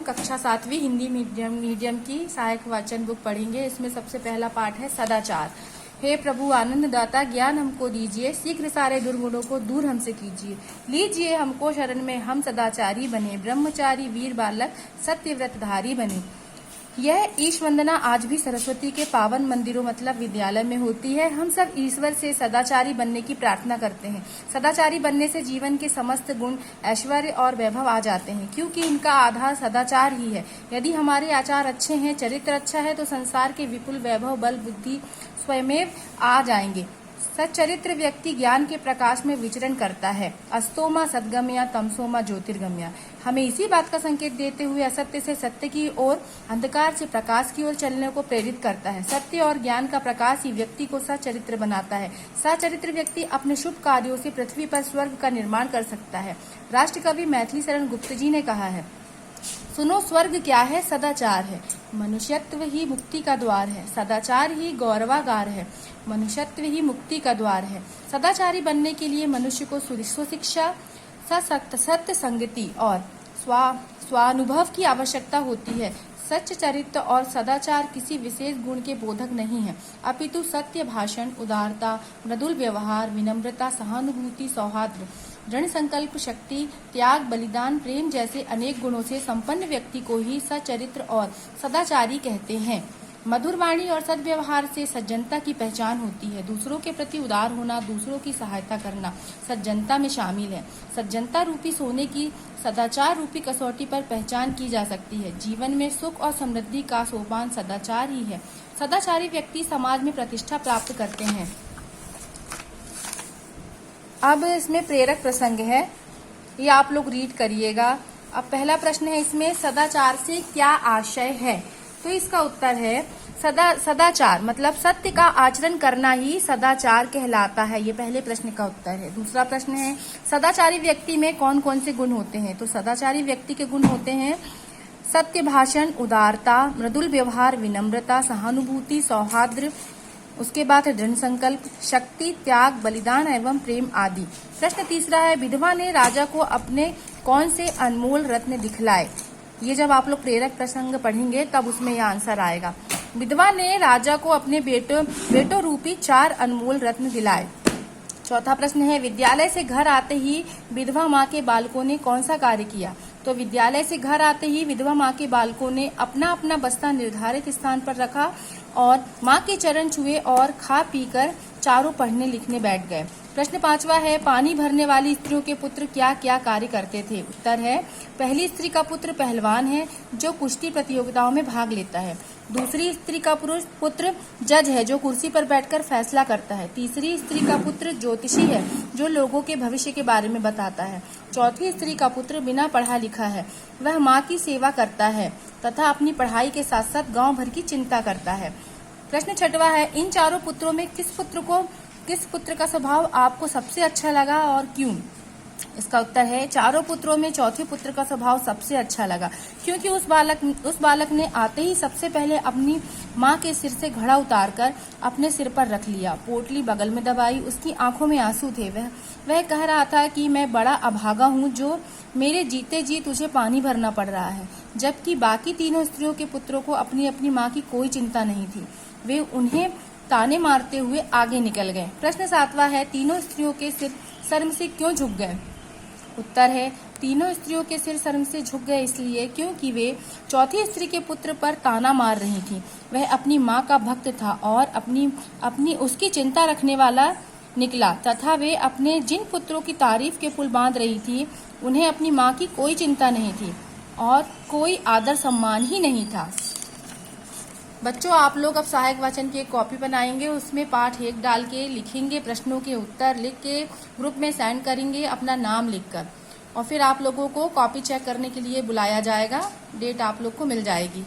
कक्षा 7वीं हिंदी मीडियम की सहायक वाचन बुक पढ़ेंगे। इसमें सबसे पहला पाठ है सदाचार। हे प्रभु आनंद दाता, ज्ञान हमको दीजिए, शीघ्र सारे दुर्गुणों को दूर हमसे कीजिए। लीजिए हमको शरण में, हम सदाचारी बने, ब्रह्मचारी वीर बालक सत्यव्रतधारी बने। यह ईश वंदना आज भी सरस्वती के पावन मंदिरों मतलब विद्यालय में होती है। हम सब ईश्वर से सदाचारी बनने की प्रार्थना करते हैं। सदाचारी बनने से जीवन के समस्त गुण, ऐश्वर्य और वैभव आ जाते हैं, क्योंकि इनका आधार सदाचार ही है। यदि हमारे आचार अच्छे हैं, चरित्र अच्छा है, तो संसार के विपुल वैभव, बल, बुद्धि स्वयमेव आ जाएंगे। सच्चरित्र व्यक्ति ज्ञान के प्रकाश में विचरण करता है। अस्तोमा सद्गम्या, तमसोमा ज्योतिर्गम्या। हमें इसी बात का संकेत देते हुए असत्य से सत्य की ओर, अंधकार से प्रकाश की ओर चलने को प्रेरित करता है। सत्य और ज्ञान का प्रकाश ही व्यक्ति को सच्चरित्र बनाता है। सच्चरित्र व्यक्ति अपने शुभ कार्यों से पृथ्वी पर स्वर्ग का निर्माण कर सकता है। राष्ट्रकवि मैथिली शरण गुप्त जी ने कहा है, सुनो स्वर्ग क्या है, सदाचार है। मनुष्यत्व ही मुक्ति का द्वार है, सदाचार ही गौरवागार है। मनुष्यत्व ही मुक्ति का द्वार है। सदाचारी बनने के लिए मनुष्य को सुशिक्षा, सत्य संगति और स्वानुभव की आवश्यकता होती है। सच्च चरित्र और सदाचार किसी विशेष गुण के बोधक नहीं है, अपितु सत्य भाषण, उदारता, मृदुल व्यवहार, विनम्रता, सहानुभूति, सौहार्द, दृढ़ संकल्प शक्ति, त्याग, बलिदान, प्रेम जैसे अनेक गुणों से संपन्न व्यक्ति को ही सच्चरित्र और सदाचारी कहते हैं। मधुर वाणी और सद्व्यवहार से सज्जनता की पहचान होती है। दूसरों के प्रति उदार होना, दूसरों की सहायता करना सज्जनता में शामिल है। सज्जनता रूपी सोने की सदाचार रूपी कसौटी पर पहचान की जा सकती है। जीवन में सुख और समृद्धि का सोपान सदाचार ही है। सदाचारी व्यक्ति समाज में प्रतिष्ठा प्राप्त करते हैं। अब इसमें प्रेरक प्रसंग है, ये आप लोग रीड करिएगा। अब पहला प्रश्न है इसमें, सदाचार से क्या आशय है? तो इसका उत्तर है सदाचार मतलब सत्य का आचरण करना ही सदाचार कहलाता है। ये पहले प्रश्न का उत्तर है। दूसरा प्रश्न है, सदाचारी व्यक्ति में कौन कौन से गुण होते हैं? तो सदाचारी व्यक्ति के गुण होते हैं सत्य भाषण, उदारता, मृदुल व्यवहार, विनम्रता, सहानुभूति, सौहार्द, उसके बाद है दृढ़ संकल्प, शक्ति, त्याग, बलिदान एवं प्रेम आदि। प्रश्न तीसरा है, विधवा ने राजा को अपने कौन से अनमोल रत्न दिखलाए? ये जब आप लोग प्रेरक प्रसंग पढ़ेंगे तब उसमें यह आंसर आएगा। विधवा ने राजा को अपने बेटों रूपी 4 अनमोल रत्न दिलाए। चौथा प्रश्न है, विद्यालय से घर आते ही विधवा माँ के बालकों ने कौन सा कार्य किया? तो विद्यालय से घर आते ही विधवा माँ के बालकों ने अपना अपना बस्ता निर्धारित स्थान पर रखा और माँ के चरण छुए और खा पीकर चारों पढ़ने लिखने बैठ गए। प्रश्न 5वां है, पानी भरने वाली स्त्रियों के पुत्र क्या क्या कार्य करते थे? उत्तर है, पहली स्त्री का पुत्र पहलवान है जो कुश्ती प्रतियोगिताओं में भाग लेता है। दूसरी स्त्री का पुत्र जज है जो कुर्सी पर बैठकर फैसला करता है। तीसरी स्त्री का पुत्र ज्योतिषी है जो लोगों के भविष्य के बारे में बताता है। चौथी स्त्री का पुत्र बिना पढ़ा लिखा है, वह माँ की सेवा करता है तथा अपनी पढ़ाई के साथ साथ गाँव भर की चिंता करता है। प्रश्न 6वां है, इन चारों पुत्रों में किस पुत्र का स्वभाव आपको सबसे अच्छा लगा और क्यों? इसका उत्तर है, चारों पुत्रों में चौथे पुत्र का स्वभाव सबसे अच्छा लगा, क्योंकि उस बालक ने आते ही सबसे पहले अपनी माँ के सिर से घड़ा उतारकर अपने सिर पर रख लिया, पोटली बगल में दबाई। उसकी आंखों में आंसू थे। वह कह रहा था कि मैं बड़ा अभागा हूँ जो मेरे जीते जी तुझे पानी भरना पड़ रहा है। जबकि बाकी तीनों स्त्रियों के पुत्रों को अपनी अपनी माँ की कोई चिंता नहीं थी। वे उन्हें ताने मारते हुए आगे निकल गए। प्रश्न 7वां है, तीनों स्त्रियों के सिर शर्म से क्यों झुक गए? उत्तर है, तीनों स्त्रियों के सिर शर्म से झुक गए इसलिए क्योंकि वे चौथी स्त्री के पुत्र पर ताना मार रही थी। वह अपनी माँ का भक्त था और अपनी उसकी चिंता रखने वाला निकला तथा वे अपने जिन पुत्रों की तारीफ के पुल बांध रही थी उन्हें अपनी माँ की कोई चिंता नहीं थी और कोई आदर सम्मान ही नहीं था। बच्चों, आप लोग अब सहायक वाचन की एक कॉपी बनाएंगे, उसमें पाठ 1 डाल के लिखेंगे, प्रश्नों के उत्तर लिख के ग्रुप में सेंड करेंगे अपना नाम लिखकर, और फिर आप लोगों को कॉपी चेक करने के लिए बुलाया जाएगा। डेट आप लोग को मिल जाएगी।